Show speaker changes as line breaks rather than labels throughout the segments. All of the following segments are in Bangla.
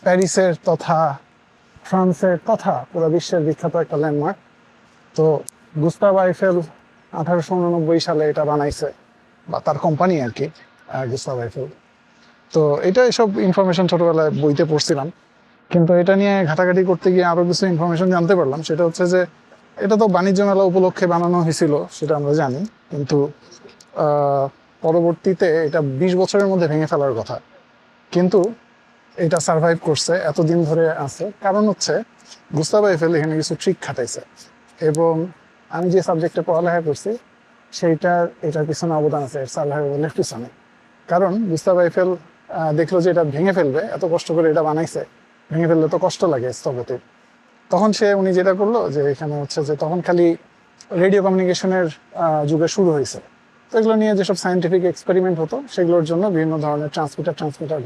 প্যারিসের তথা ফ্রান্সের তথা পুরো বিশ্বের বিখ্যাত একটা ল্যান্ডমার্ক। তো গুস্তাভ আইফেল 1889 সালে এটা বানাইছে, বা তার কোম্পানি আর কি, গুস্তাভ আইফেল। তো এটা এসব ইনফরমেশন ছোটবেলায় বইতে পড়ছিলাম, কিন্তু এটা নিয়ে ঘাটাঘাটি করতে গিয়ে আরো কিছু ইনফরমেশন জানতে পারলাম। সেটা হচ্ছে যে এটা তো বাণিজ্য মেলা উপলক্ষে বানানো হয়েছিল, সেটা আমরা জানি, কিন্তু পরবর্তীতে এটা 20 বছরের মধ্যে ভেঙে ফেলার কথা। কিন্তু এটা সার্ভাইভ করছে, এতদিন ধরে আছে। কারণ হচ্ছে গুস্তাভ আইফেল এখানে কিছু ট্রিক খাটাইছে, এবং আমি যে সাবজেক্টে পড়ালেখা করছি এটার পিছনে অবদান আছে, সার্ভাইভালের পিছনে। কারণ গুস্তাভ আইফেল দেখলো যে এটা ভেঙে ফেলবে, এত কষ্ট করে এটা বানাইছে, ভেঙে ফেললে তো কষ্ট লাগে স্থপতির। তখন উনি যেটা করলো যে এখানে হচ্ছে যে তখন খালি রেডিও কমিউনিকেশনের যুগে শুরু হয়েছে। তো এগুলো নিয়ে যেসব সায়েন্টিফিক এক্সপেরিমেন্ট হতো সেগুলোর জন্য বিভিন্ন ধরনের ট্রান্সমিটার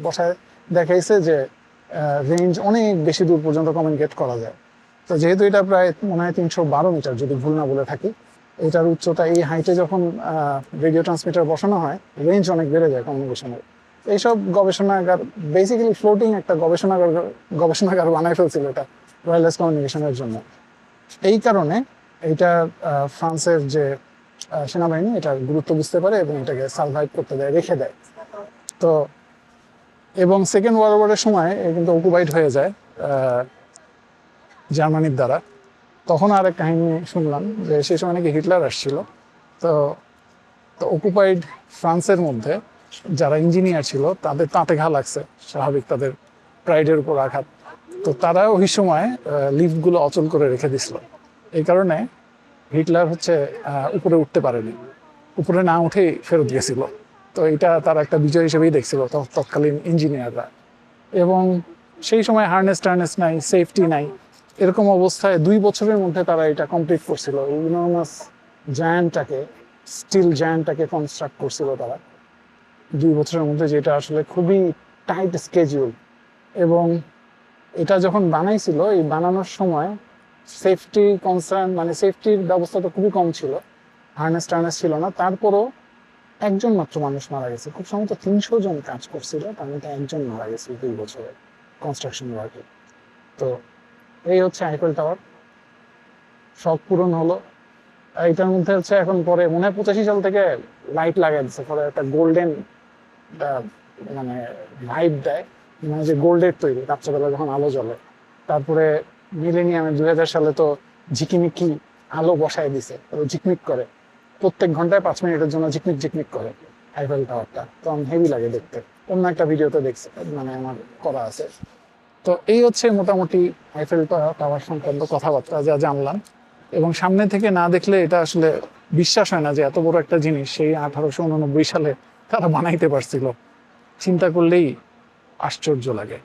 বসায় দেখাইছে যে রেঞ্জ অনেক বেশি দূর পর্যন্ত কমিউনিকেট করা যায়। তো যেহেতু এটা প্রায় মনে হয় 312 মিটার, যদি ভুল না বলে থাকি, এটার উচ্চতা, এই হাইটে যখন রেডিও ট্রান্সমিটার বসানো হয়, রেঞ্জ অনেক বেড়ে যায় কমিউনিকেশনের। এইসব গবেষণাগার, বেসিক্যালি ফ্লোটিং একটা গবেষণাগার বানায় ফেলছিল এটা ওয়্যারলেস কমিউনিকেশনের জন্য। এই কারণে এইটা ফ্রান্সের যে সেনাবাহিনী এটার গুরুত্ব বুঝতে পারে এবং এটাকে সার্ভাইভ করতে দেয়, রেখে দেয়। তো এবং সেকেন্ড ওয়ার্ল্ড ওয়ারের সময় কিন্তু অকুপাইড হয়ে যায় জার্মানির দ্বারা। তখন আর এক কাহিনী শুনলাম যে সেই সময় নাকি হিটলার আসছিল। তো অকুপাইড ফ্রান্সের মধ্যে যারা ইঞ্জিনিয়ার ছিল তাদের তাঁতে ঘা লাগছে, স্বাভাবিক, তাদের প্রাইডের উপর আঘাত। তো তারা ওই সময় লিফটগুলো অচল করে রেখে দিছিল। এই কারণে হিটলার উপরে উঠতে পারেনি, উপরে না উঠেই ফেরত গেছিল। তো এটা তারা একটা বিজয় হিসেবেই দেখছিল তৎকালীন ইঞ্জিনিয়াররা। এবং সেই সময় হার্নেস নাই, সেফটি নাই, এরকম অবস্থায় 2 বছরের মধ্যে তারা এটা কমপ্লিট করছিল। ইনর্মাস স্টিল জায়ান্টটাকে কনস্ট্রাক্ট করছিল তারা 2 বছরের মধ্যে, যেটা আসলে খুবই টাইট স্কেডিউল। এবং এটা যখন বানাইছিল, এই বানানোর সময় সেফটি কনসার্ন, মানে সেফটির ব্যবস্থা তো খুবই কম ছিল, হার্নেস ছিল না। তারপরও একজন মাত্র মানুষ মারা গেছে। খুব সম্ভবত 300 জন কাজ করছিল, তার মধ্যে একজন মারা গেছে 2 বছরে কনস্ট্রাকশন ওয়ার্কে। তো এই হচ্ছে আইফেল টাওয়ার, শখ পূরণ হলো। এটার মধ্যে এখন পরে মনে হয় 85 সাল থেকে লাইট লাগাই দিচ্ছে, পরে একটা গোল্ডেন মানে ভাইব দেয়, মানে যে গোল্ডের তৈরি রাত্রেবেলা যখন আলো জ্বলে। তারপরে মিলেনিয়ামে 2000 সালে তো ঝিকিমিকি আলো বসায় দিছে, ঝিকমিক করে, প্রত্যেক ঘন্টায় 5 মিনিটের জন্য ঝিকমিক করে আইফেল টাওয়ারটা। তো আমি হেভি লাগে দেখতে, অন্য একটা ভিডিওতে দেখছি, মানে আমার করা আছে। তো এই হচ্ছে মোটামুটি আইফেল টাওয়ার সংক্রান্ত কথাবার্তা যা জানলাম। এবং সামনে থেকে না দেখলে এটা আসলে বিশ্বাস হয় না যে এত বড় একটা জিনিস সেই 1889 সালে তারা বানাইতে পারছিল। চিন্তা করলেই আশ্চর্য লাগে।